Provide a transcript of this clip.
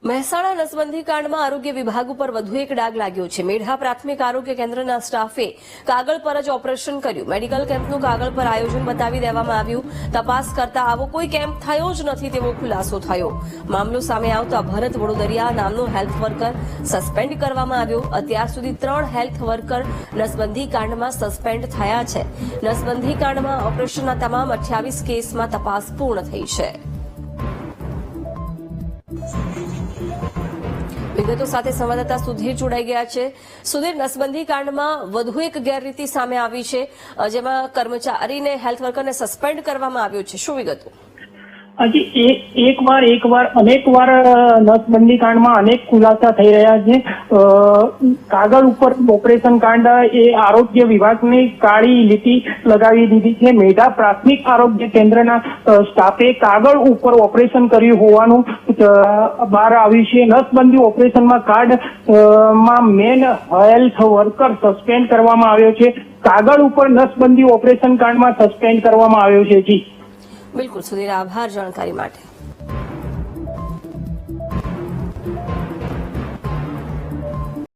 મહેસાણા નસબંધી કાંડમાં આરોગ્ય વિભાગ ઉપર વધુ એક ડાઘ લાગ્યો છે। મેઢા પ્રાથમિક આરોગ્ય કેન્દ્રના સ્ટાફે કાગળ પર જ ઓપરેશન કર્યું। મેડિકલ કેમ્પનું કાગળ પર આયોજન બતાવી દેવામાં આવ્યું। તપાસ કરતા આવો કોઈ કેમ્પ થયો જ નથી તેવો ખુલાસો થયો। મામલો સામે આવતા ભરત વડોદરિયા નામનો હેલ્થ વર્કર સસ્પેન્ડ કરવામાં આવ્યો। અત્યાર સુધી 3 હેલ્થ વર્કર નસબંધી કાંડમાં સસ્પેન્ડ થયા છે। નસબંધી કાંડમાં ઓપરેશનના તમામ 28 કેસમાં તપાસ પૂર્ણ થઈ છે। વિગતો સાથે સંવાદદાતા સુધીર જોડાઈ ગયા છે। સુધીર, નસબંધી કાંડમાં વધુ એક ગેરરીતિ સામે આવી છે, જેમાં કર્મચારીને હેલ્થ વર્કરને સસ્પેન્ડ કરવામાં આવ્યો છે। શું વિગતો? હજી એકવાર અનેક વાર નસબંધી કાંડમાં અનેક ખુલાસા થઈ રહ્યા છે। કાગળ ઉપર ઓપરેશન કાંડ એ આરોગ્ય વિભાગની કાળી લીટી લગાવી દીધી છે। મેઢા પ્રાથમિક આરોગ્ય કેન્દ્રના સ્ટાફે કાગળ ઉપર ઓપરેશન કર્યું હોવાનું બહાર આવ્યું છે। નસબંધી ઓપરેશનમાં કાર્ડ માં મેન હેલ્થ વર્કર સસ્પેન્ડ કરવામાં આવ્યો છે। કાગળ ઉપર નસબંધી ઓપરેશન કાંડમાં સસ્પેન્ડ કરવામાં આવ્યો છે। જી બિલકુલ સુધીર, આભાર જાણકારી માટે।